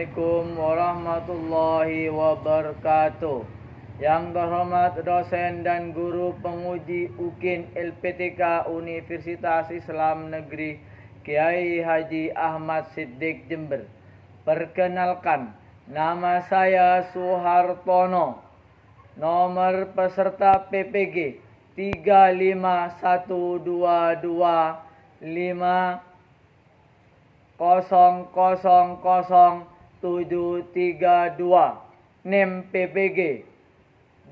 Assalamualaikum warahmatullahi wabarakatuh. Yang terhormat dosen dan guru penguji UKIN LPTK Universitas Islam Negeri Kiai Haji Ahmad Siddiq Jember. Perkenalkan, nama saya Suhartono. Nomor peserta PPG 351250000732. NIM PPG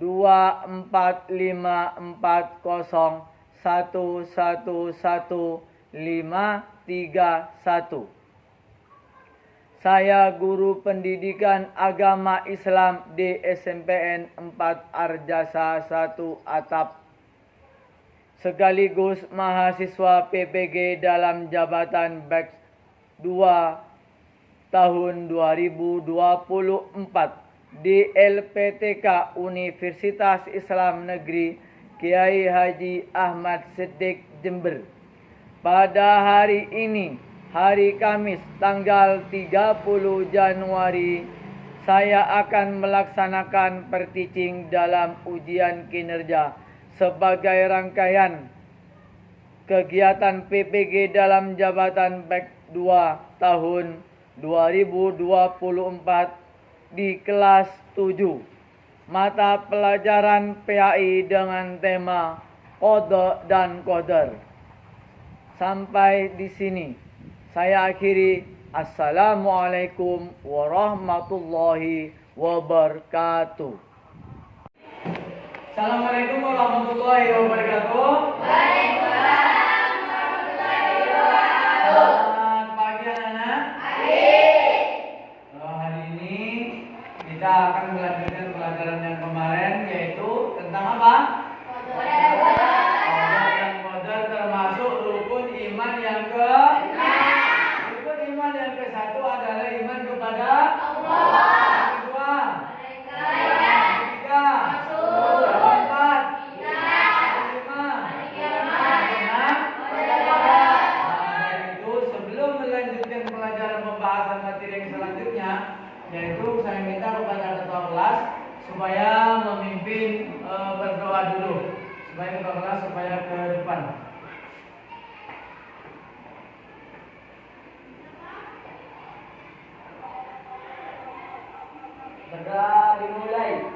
245401110531. Saya guru pendidikan agama Islam di SMPN 4 Arjasa 1 Atap, sekaligus mahasiswa PPG dalam jabatan batch 2 tahun 2024 di LPTK Universitas Islam Negeri Kiai Haji Ahmad Siddiq Jember. Pada hari ini, hari Kamis tanggal 30 Januari, saya akan melaksanakan per-teaching dalam ujian kinerja sebagai rangkaian kegiatan PPG dalam jabatan batch 2 tahun 2024 di kelas 7 mata pelajaran PAI dengan tema Qada dan Qadar. Sampai di sini saya akhiri. Assalamualaikum warahmatullahi wabarakatuh. Assalamualaikum warahmatullahi wabarakatuh. Waalaikumsalam warahmatullahi wabarakatuh. Selamat pagi anak-anak. Hari ini kita akan melanjutkan pelajaran yang kemarin, yaitu tentang apa? Qada dan Qadar, termasuk rukun iman yang iman yang ke-1 adalah iman kepada Allah. Yang kedua, yang ketiga, yang keempat, yang kelima, dari itu sebelum melanjutkan pelajaran pembahasan materi yang selanjutnya, yaitu saya minta kepada ketua kelas supaya memimpin berdoa dulu, supaya ketua kelas supaya ke depan. Segera dimulai.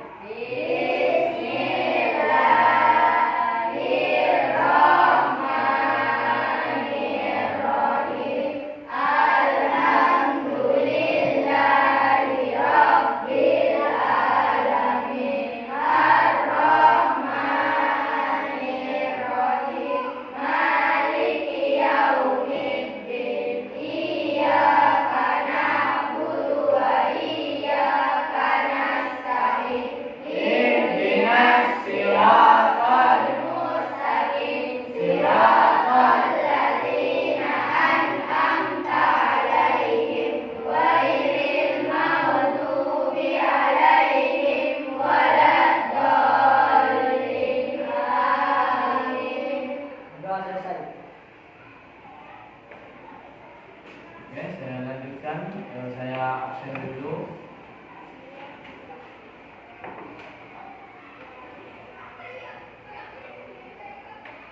Oke, saya lanjutkan. Saya absen dulu.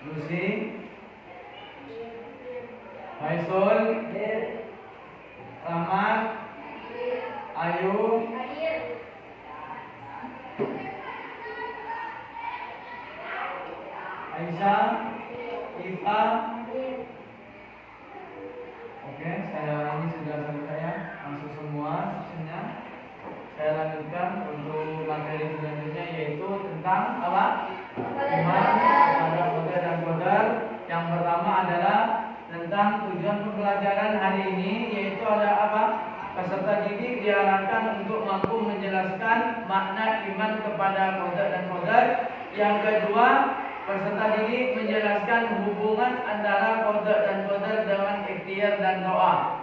Lucy, Faisal, Rahmat, Ayu, Aisyah, Iva. Oke, ini sudah selesai ya, masuk semua absennya. Saya lanjutkan untuk materi selanjutnya, yaitu tentang apa? Iman kepada Qada dan Qadar. Yang pertama adalah tentang tujuan pembelajaran hari ini, yaitu ada apa? Peserta didik diarahkan untuk mampu menjelaskan makna iman kepada Qada dan Qadar. Yang kedua, peserta didik menjelaskan hubungan antara Qada dan Qadar dengan ikhtiar dan doa.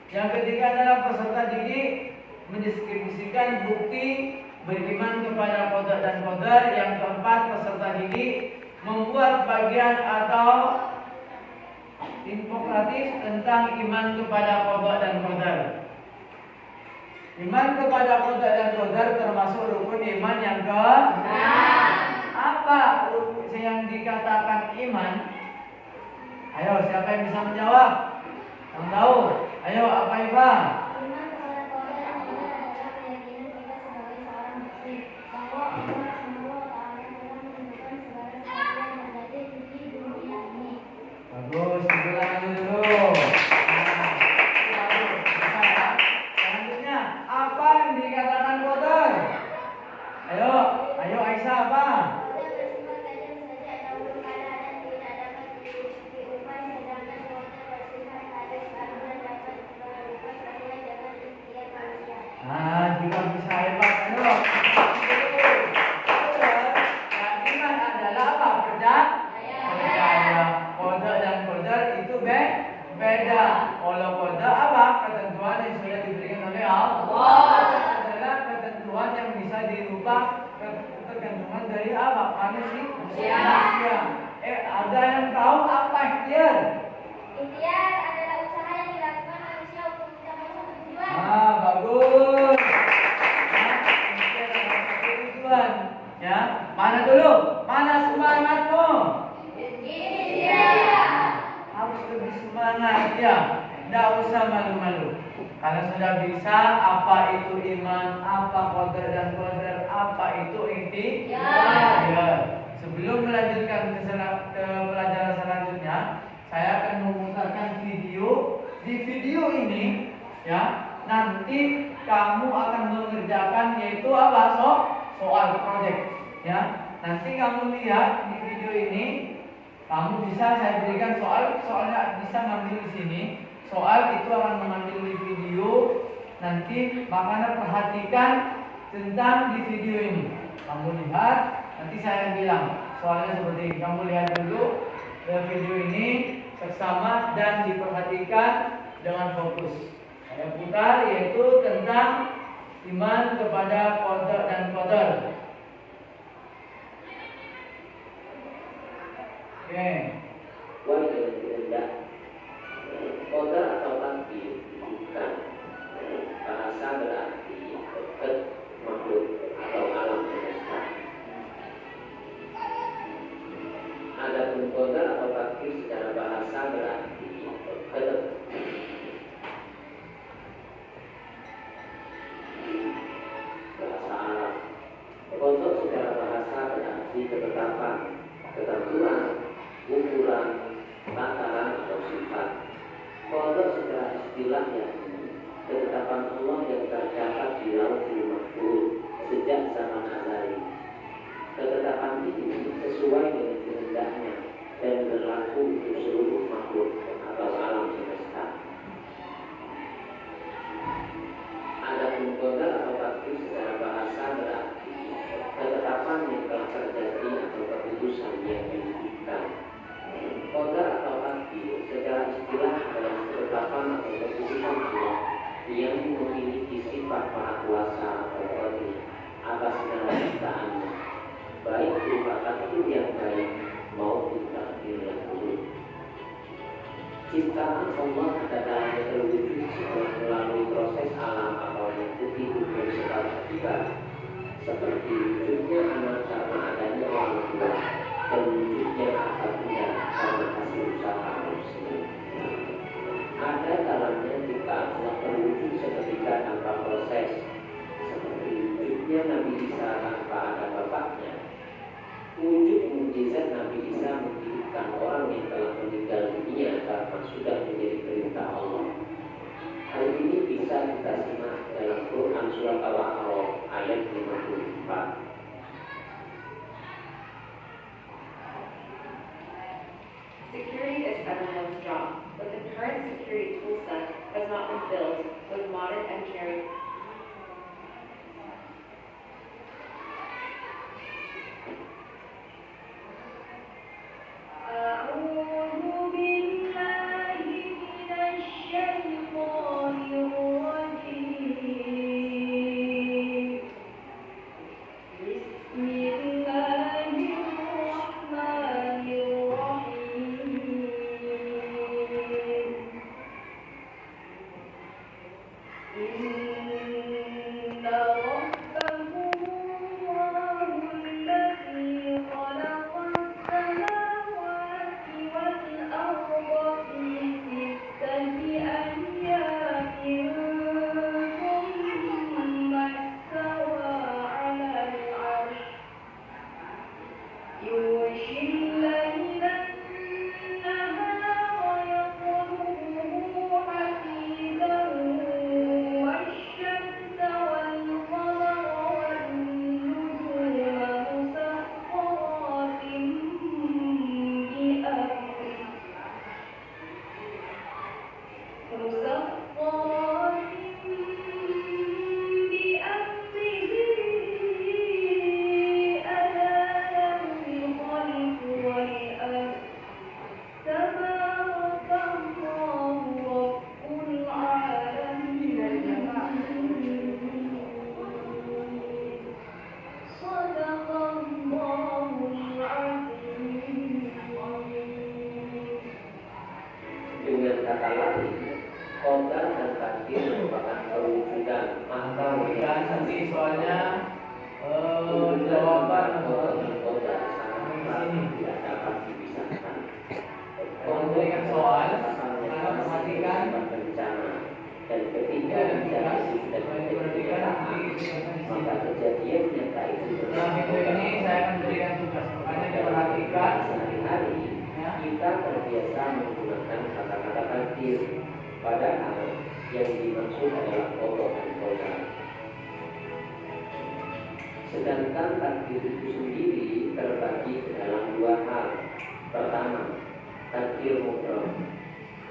Yang ketiga adalah peserta didik mendeskripsikan bukti beriman kepada Qada dan Qadar. Yang keempat, peserta didik membuat bagian atau infografis tentang iman kepada Qada dan Qadar. Iman kepada qada dan qadar termasuk rukun iman yang ke? Apa yang dikatakan iman? Ayo, siapa yang bisa menjawab? Yang tahu? Ayo, apa Iva? Iman kepada qada dan qadar adalah keyakinan kita sebagai seorang muslim bahwa Allah Subhanahu wa taala telah menentukan segala sesuatu yang terjadi di dunia ini. Bagus, diulang dulu. Selanjutnya, apa yang dikatakan qadar? Ayo, Aisyah apa? Qadar bersifat tajam saja atau keadaan tidak dapat diubah, sedangkan qadar bersifat halus dan dapat berubah sesuai dengan ikhtiar manusia. Nah, juga bisa hebat, ayo. Iman adalah apa? Percaya. Qada dan qadar itu beda. Kalau qada apa? Ketentuan yang sudah diberikan oleh Allah. Adalah ketentuan yang bisa dirubah tergantungan dari apa? Manusia. Ada yang tahu apa ikhtiar? Ikhtiar adalah usaha yang dilakukan manusia untuk mencapai suatu tujuan. Bagus. Ikhtiar adalah satu tujuan. Ya, mana dulu? Mana semangatmu? Harus lebih semangat ya. Tidak usah malu-malu. Karena sudah bisa apa itu iman, apa qadar dan qadar, apa itu ikhtiar. Ya. Sebelum melanjutkan ke pelajaran selanjutnya, saya akan memutarkan video. Di video ini, ya, nanti kamu akan mengerjakan yaitu apa? Soal project. Ya, nanti kamu lihat di video ini. Kamu bisa saya berikan soalnya bisa ngambil di sini. Soal itu akan mengambil di video. Nanti makanya perhatikan tentang di video ini. Kamu lihat, nanti saya bilang soalnya seperti ini. Kamu lihat dulu video ini seksama dan diperhatikan dengan fokus. Saya putar yaitu tentang iman kepada qada dan qadar. Oke. Wajib tidak qadar atau takdir bukan bahasa berarti dekat makhluk atau alam semesta. Adapun qadar atau takdir secara bahasa berarti dekat bahasa Arab. Qadar secara bahasa berarti ketetapan, ketentuan, ukuran, tataran atau sifat. Qadar secara istilah yakni ketetapan Allah yang tercatat di Lauhul Mahfuz sejak zaman azali. Ketetapan ini sesuai dengan kehendaknya dan berlaku untuk seluruh makhluk atau alam semesta. Adapun qadar atau takdir secara bahasa berarti ketetapan yang telah terjadi atau keputusan yang diwujudkan. Qadar atau takdir secara istilah adalah ketetapan atau keputusan Allah yang memiliki sifat maha kuasa atau qadir atas segala ciptaannya, baik berupa takdir yang baik maupun takdir yang buruk. Ciptaan Allah adalah terwujud setelah melalui proses alam atau mengikuti hukum skala akibat, seperti wujudnya anak karena adanya orang tua dan wujudnya harta benda karena hasil usaha manusia. Ada dalamnya jika Allah terwujud seketika tanpa proses, seperti wujudnya Nabi Isa tanpa ada bapaknya. Wujud mukjizat Nabi Isa menghidupkan orang yang telah meninggal dunia karena sudah menjadi perintah Allah. Hal ini bisa kita simak dalam Quran Surat Al-A'raf ayat 54. Security is everyone's job, but the current security toolset has not been built with modern engineering. Jadi soalnya jawaban Kota sangat ini tidak dapat dipisahkan. kalau memberikan soal Pasalnya Anda perhatikan bencana dan ketika tidak bencana jelas sudah diperhatikan terjadi, maka kejadian nyata itu dalam video ini saya akan berikan tugas makanya diperhatikan sehari-hari ya. kita terbiasa menggunakan kata-kata takdir, padahal yang dimaksud adalah kodok dan kodar. Sedangkan takdir itu sendiri terbagi ke dalam dua hal. Pertama, takdir mubrom.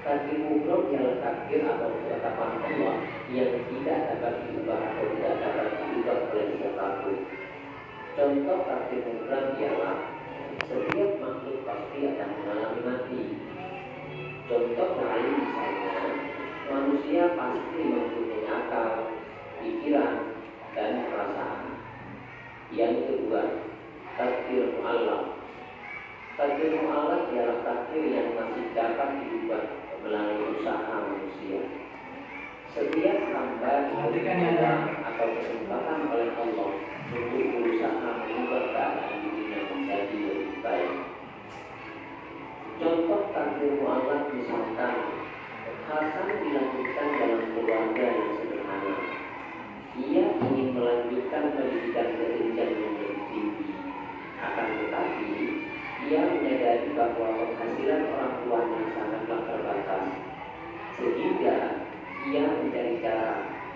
Takdir mubrom ialah takdir atau ketetapan Allah yang tidak dapat diubah atau tidak dapat diubah oleh siapapun. Contoh takdir mubrom ialah setiap makhluk pasti akan mengalami mati. Contoh lain misalnya, manusia pasti mempunyai akal, pikiran, dan perasaan. Yang kedua, takdir mu'allaq. Takdir mu'allaq ialah takdir yang masih dapat diubah melalui usaha manusia. Setiap hamba diberikan atau kesempatan oleh Allah untuk berusaha mengubah keadaan dirinya menjadi lebih baik. Contoh takdir mu'allaq misalkan Hasan dilanjutkan dalam keluarga yang sederhana. Ia ingin melanjutkan pendidikan ke jenjang yang lebih tinggi. Akan tetapi, ia menyadari bahwa penghasilan orang tuanya sangatlah terbatas. Sehingga, ia mencari cara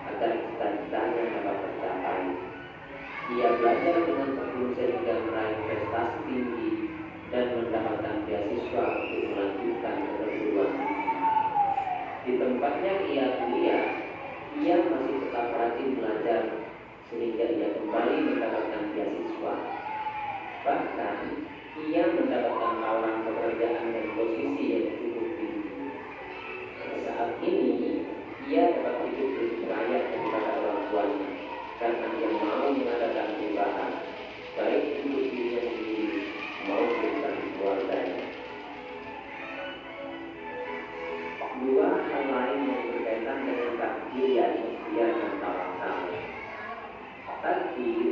agar cita-citanya dapat tercapai. Ia belajar dengan tekun sehingga meraih prestasi tinggi dan mendapatkan beasiswa untuk melanjutkan ke perguruan tinggi. Di tempatnya ia kuliah, ia masih tetap rajin belajar sehingga ia kembali mendapatkan beasiswa. Bahkan ia mendapatkan tawaran pekerjaan dan posisi yang cukup tinggi. Saat ini ia dapat hidup lebih layak daripada orang tuanya karena ia mau mengadakan perubahan baik untuk dirinya sendiri maupun bagi keluarganya. Dua hal lain yang berkaitan dengan takdir yaitu ikhtiar dan tawakal. Takdir,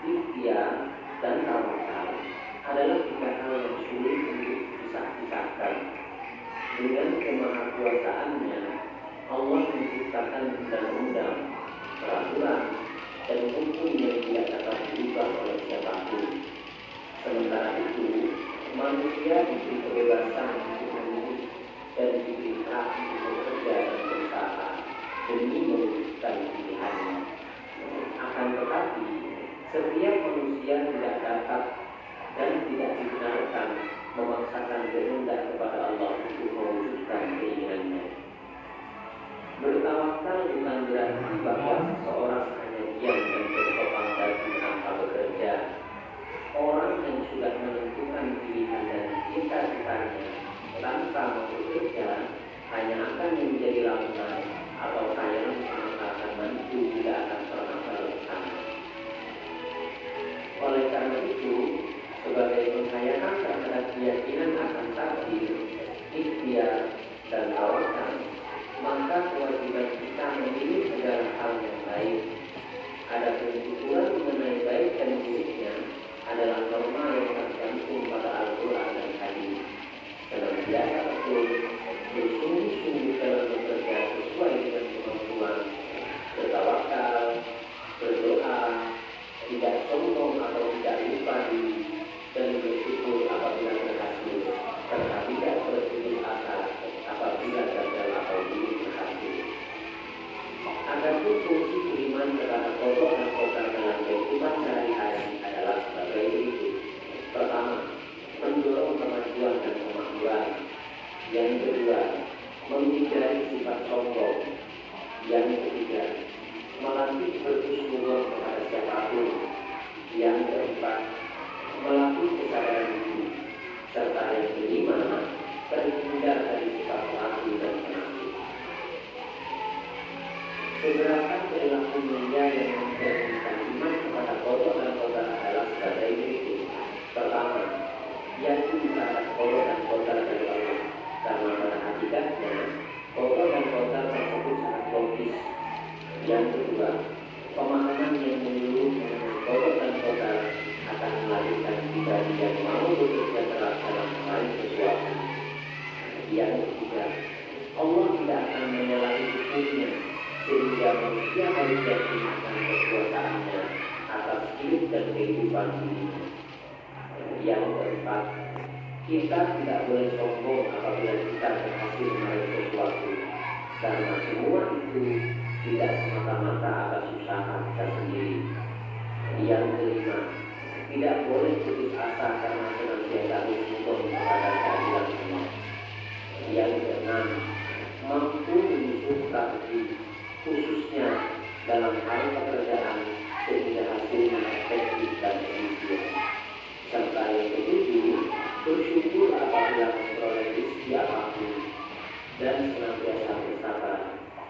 ikhtiar, dan tawakal adalah tiga hal yang sulit untuk dipisahkan. Dengan kemahakuasaannya, Allah menciptakan undang-undang, peraturan, dan hukum yang tidak dapat diubah oleh siapapun. Sementara itu, manusia diberi kebebasan untuk memilih dan diberi hak untuk bekerja dan berusaha demi mewujudkan pilihannya. Akan tetapi, setiap manusia tidak dapat dan tidak dibenarkan memaksakan kehendak kepada Allah untuk mewujudkan keinginannya. Bertawakal bukan berarti bahwa seseorang hanya diam dan bertopang baju tanpa bekerja. Orang yang sudah menentukan pilihan dan cita-citanya tanpa bekerja hanya akan menjadi lambat atau sayang maka akan maju tidak akan pernah terlaksana. Oleh karena itu, sebagai penghayatan terhadap keyakinan akan takdir, ikhtiar, dan tawakal, maka kewajiban kita memilih segala hal yang baik. Adapun ukuran mengenai baik dan buruknya adalah norma yang tergantung pada Al-Quran dan Hadis. Senantiasa betul, bersungguh-sungguh dalam bekerja sesuai dengan kemampuan, bertawakal, berdoa, tidak sombong atau tidak lupa diri, dan bersyukur apabila berhasil, serta tidak berputus asa apabila gagal atau belum berhasil. Adapun fungsi beriman terhadap kodok dan kodar dalam kehidupan sehari-hari adalah sebagai berikut. kehidupan ini. Yang keempat, kita tidak boleh sombong apabila kita berhasil meraih sesuatu, karena semua itu tidak semata-mata atas usaha kita sendiri. Yang kelima, tidak boleh putus asa karena senantiasa bersyukur kepada keadilan Allah. Yang keenam, mampu menyusun strategi khususnya dalam hal pekerjaan sehingga hasilnya efektif dan efisien. Serta yang ketujuh, bersyukur apabila memperoleh rezeki apapun dan senantiasa bersabar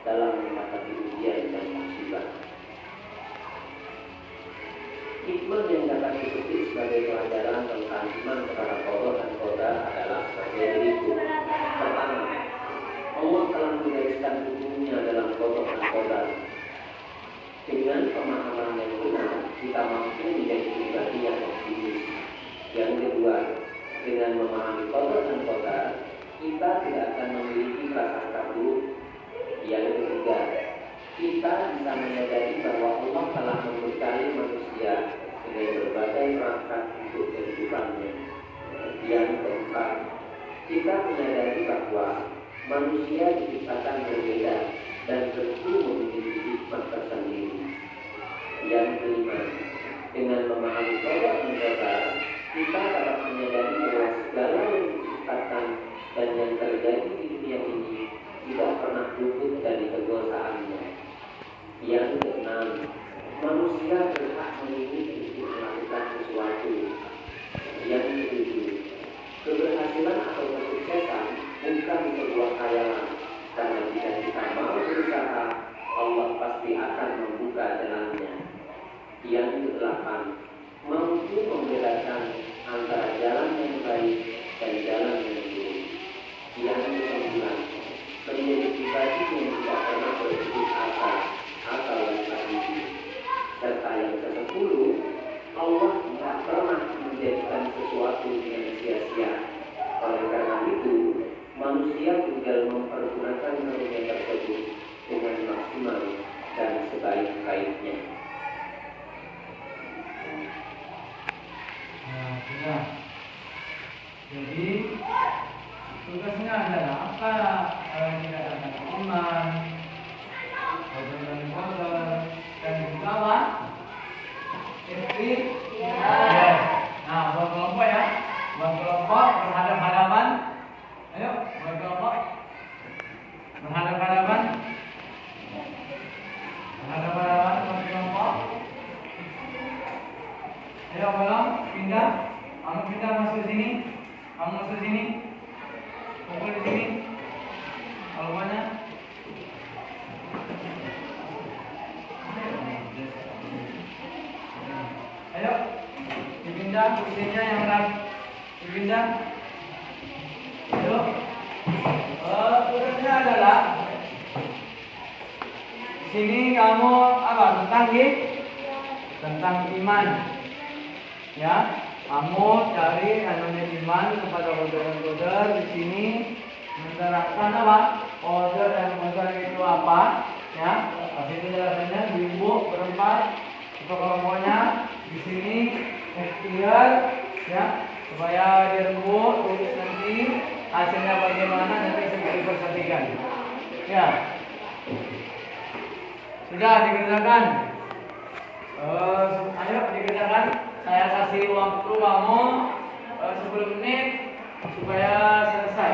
dalam menghadapi ujian dan musibah. Hikmah yang dapat dipetik sebagai pelajaran tentang iman kepada Allah dan qadar adalah sebagai berikut. Pertama, Allah telah menggariskan hukumnya dalam qada dan qadar. Dengan pemahaman yang benar, kita mampu menjadi pribadi yang optimis. Yang kedua, dengan memahami qada dan qadar, kita tidak akan memiliki prasangka buruk. Yang ketiga, kita bisa menyadari bahwa Allah telah membekali manusia dengan berbagai perangkat untuk kehidupannya. Yang keempat, kita menyadari bahwa manusia diciptakan berbeda dan tentu memiliki hikmah tersendiri. Yang kelima, dengan memahami qada dan qadar, kita dapat menyadari bahwa segala yang diciptakan dan yang terjadi di dunia ini tidak pernah luput dari kedosaannya. Yang keenam, manusia berhak memilih untuk melakukan sesuatu. Yang ketujuh, keberhasilan atau kesuksesan bukan sebuah khayalan, karena jika kita mau berusaha, Allah pasti akan membuka jalannya. Yang kedelapan, mampu membedakan antara jalan yang baik dan jalan yang buruk. Yang kesembilan, menjadi pribadi yang tidak pernah berputus asa atau berhenti. Serta yang ke-10, Allah tidak pernah menjadikan sesuatu dengan sia-sia. Oleh karena itu, manusia tinggal mempergunakan karunia tersebut dengan maksimal dan sebaik-baiknya. Nah, sudah. Jadi tugasnya adalah apa? Kalau tidak ada iman, dan qadar, dan juga apa? Ikhtiar. Nah, buat kelompok ya. Buat kelompok berhadapan-hadapan. Ayo, buat kelompok berhadapan-hadapan. Berhadapan-hadapan buat kelompok. Ayo, belum pindah. Kamu pindah masuk sini. Kamu masuk sini. Kumpul di sini. Kalau banyak. Ayo, dipindah kursinya yang rapi. Dipindah. Ayo. Tugasnya adalah di sini kamu apa? Tentang iman. Ya, kamu cari namanya iman kepada qadar dan qadar. Di sini menerapkan apa? Qadar dan qadar itu apa? Ya, kasih penjelasannya di buku berempat. Untuk kelompoknya di sini ikhtiar, ya, supaya di rembuk tulis nanti hasilnya bagaimana nanti segera dipersatikan. Ya, sudah dikerjakan. Ayo dikerjakan. Saya kasih waktu kamu 10 menit supaya selesai.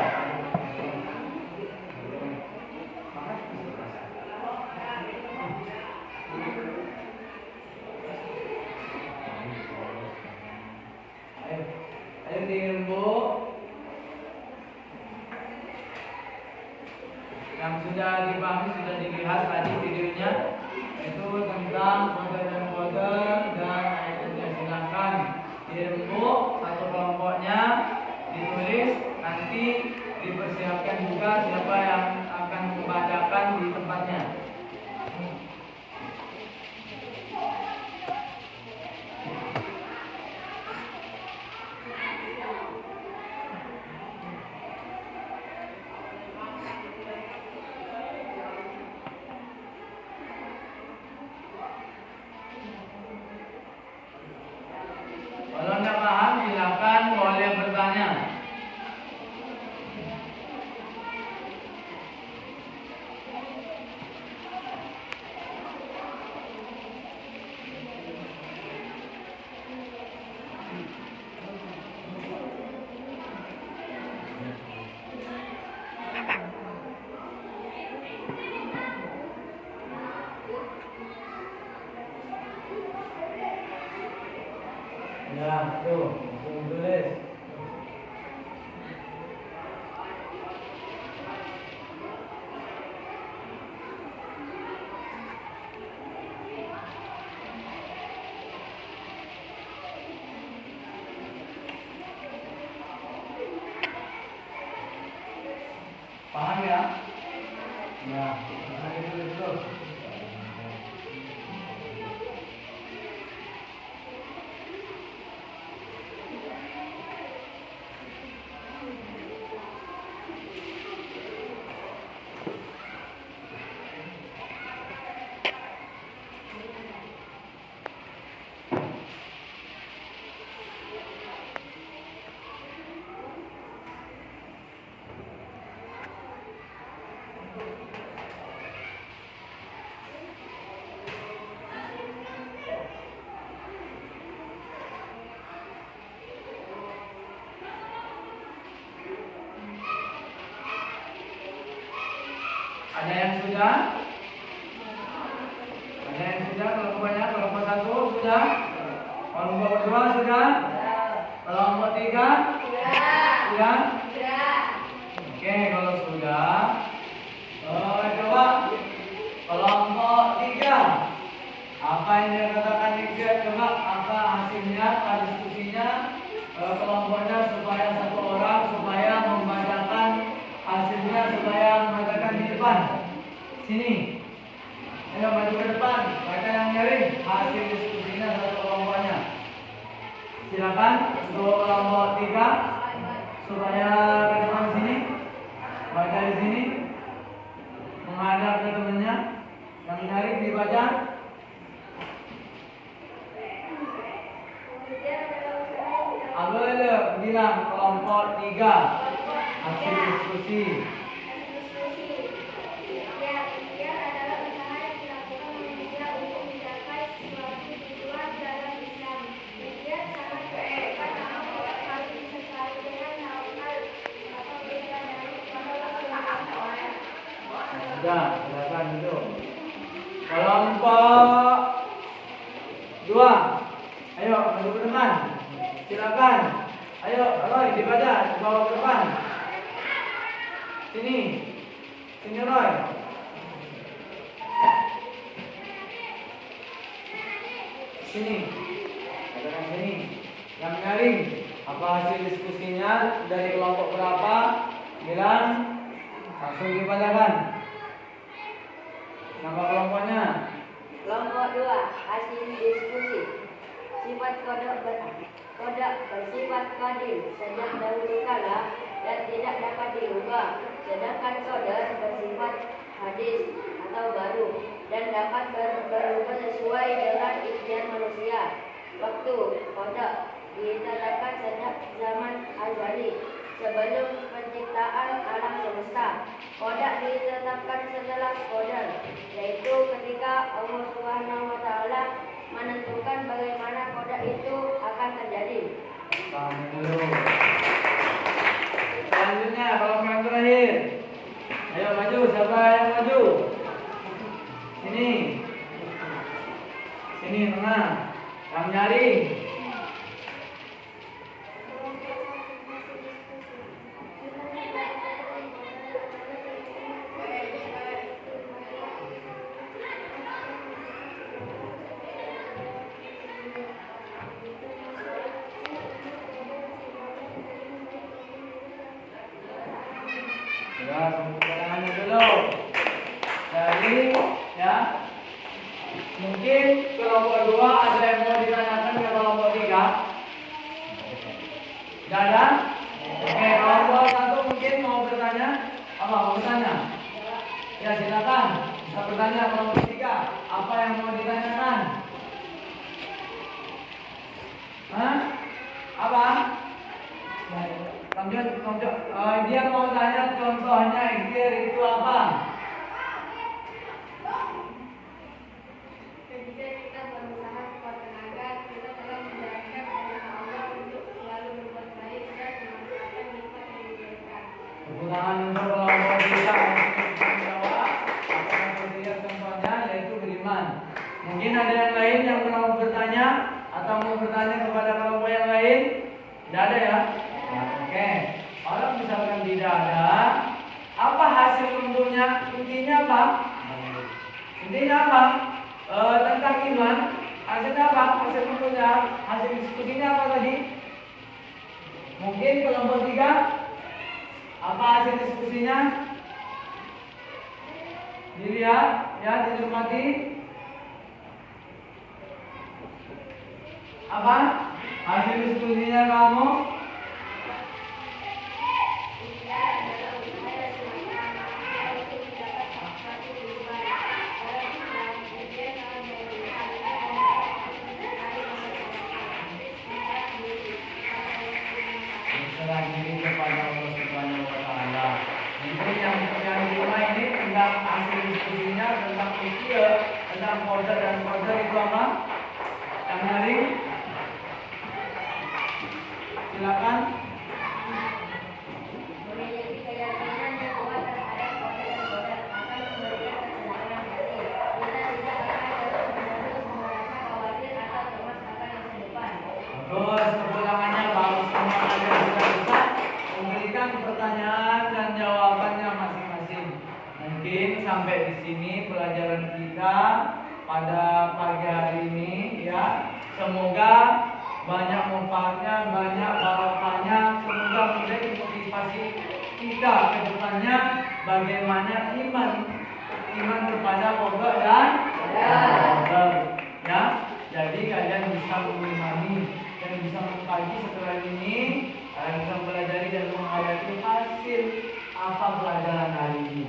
Ayo dirembuk. Yang sudah dipahami, sudah dilihat tadi videonya, itu tentang qadar dan qadar dan ayatnya. Silakan dirembuk satu kelompoknya, ditulis. Ya, tuh, langsung tulis. Paham ya? Ya, bisa ditulis dulu. Ada yang sudah? Ada yang sudah? Kelompoknya kelompok 1 sudah? Kelompok 2 sudah? Kelompok 3? Sudah? Oke, kalau sudah, coba kelompok 3. Apa yang dia katakan dia? Coba apa hasilnya, diskusinya kelompoknya supaya satu orang supaya membacakan hasilnya supaya membacakan di depan. Sini. Ayo maju ke depan. Baca yang nyaring hasil diskusinya satu kelompoknya. Silakan untuk kelompok 3 supaya ke depan sini. Baca di sini. Menghadap ke temannya. Yang nyaring dibaca. Abel bilang kelompok 3 hasil diskusi. Dia adalah usaha yang dilakukan manusia untuk mencapai suatu tujuan dalam Islam. Dia sangat bermanfaat namun harus disertai dengan hal-hal atau istilah dari Rasulullah. Sudah, silakan duduk. Kelompok 2. Ayo maju ke depan. Silakan. Ayo, Roy dibaca, dibawa ke depan. Sini. Sini Roy. Sini. Katakan sini. Yang nyaring apa hasil diskusinya dari kelompok berapa? Bilang langsung dibacakan. Nama kelompoknya. Kelompok 2, hasil diskusi. Sifat kodok bersifat qadim sejak dahulu kala dan tidak dapat diubah. Sedangkan kodok bersifat hadis atau baru dan dapat berubah sesuai dengan ikhtiar manusia. Waktu kodok ditetapkan sejak zaman azali sebelum penciptaan alam semesta. Kodok ditetapkan setelah qadar, yaitu ketika Allah Subhanahu wa taala menentukan bagaimana kodok itu akan terjadi. Paham dulu. Selanjutnya kelompok terakhir. Ayo maju, siapa yang maju? Sini. Sini tengah. Yang nyaring. Ya, tangannya dulu. Jadi, ya, mungkin kelompok 2 ada yang mau ditanyakan ke kelompok 3. Tidak ada? Oke, kelompok 1 mungkin mau bertanya. Apa mau bertanya? Ya, silakan. Bisa bertanya kelompok 3. Apa yang mau ditanyakan? Hah? Apa? Dia mau tanya contohnya ikhtiar itu apa? Ketika kita berusaha sekuat tenaga, kita telah menjalankan perintah Allah untuk selalu berbuat baik dan memanfaatkan nikmat yang diberikan. Tepuk tangan untuk kelompok 3 yang jawab. Apa yang contohnya yaitu beriman. Mungkin ada yang lain yang mau bertanya atau Atau mau bertanya kepada kelompok yang lain? Tidak ada ya? Oke. Kalau misalkan tidak ada, apa hasil tentunya? Intinya apa? Intinya apa? Tentang iman. Hasilnya apa? Hasil tentunya. Hasil diskusinya apa tadi? Mungkin kelompok 3. Apa hasil diskusinya? Dilihat, ya, dicermati. Apa? Hasil diskusinya kamu? Berserah diri kepada Allah Subhanahu wa taala. Jadi yang kelima ini tentang hasil diskusinya, tentang fikih, tentang qadar dan qadar itu apa? Yang hari? Silakan. Memiliki keyakinan yang kuat terhadap qadar akan memberikan ketenangan hati. Kita tidak akan terus-menerus merasa khawatir atau cemas akan masa depan. Terus kepulangannya baru semua ada bisa memberikan pertanyaan dan jawabannya masing-masing. Mungkin sampai di sini pelajaran kita pada pagi hari ini ya. Semoga banyak manfaatnya, banyak barokahnya. Semoga menjadi motivasi kita ke depannya bagaimana iman kepada Allah dan qadar. Ya, jadi kalian bisa mengimani dan bisa mengkaji setelah ini. Kalian bisa mempelajari dan menghayati hasil apa pelajaran hari ini.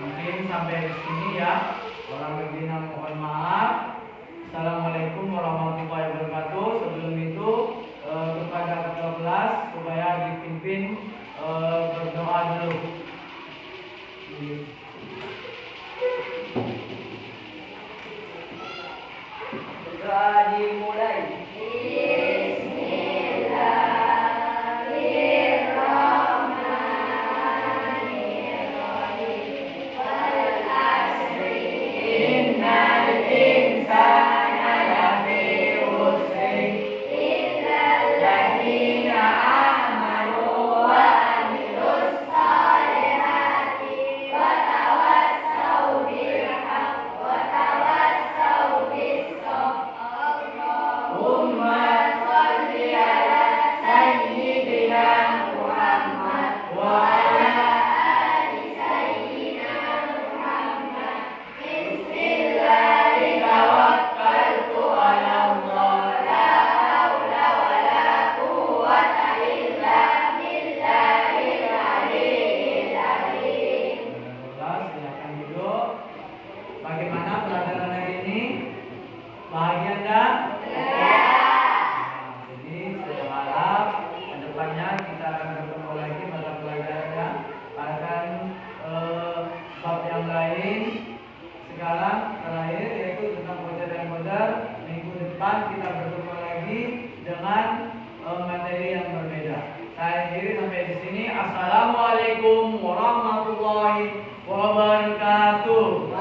Mungkin sampai di sini ya. Orang berbina mohon maaf. Assalamualaikum warahmatullahi wabarakatuh. Sebelum itu kepada ketua kelas supaya dipimpin berdoa dulu. Berdoa dimulai. Bagaimana pelajaran hari ini? Bahagia enggak? Jadi saya harap kedepannya kita akan bertemu lagi pada pelajarannya, akan bab yang lain. Sekarang terakhir yaitu tentang qadar dan qadar. Minggu depan kita bertemu lagi dengan materi yang berbeda. Saya akhiri sampai di sini. Assalamualaikum warahmatullahi wabarakatuh.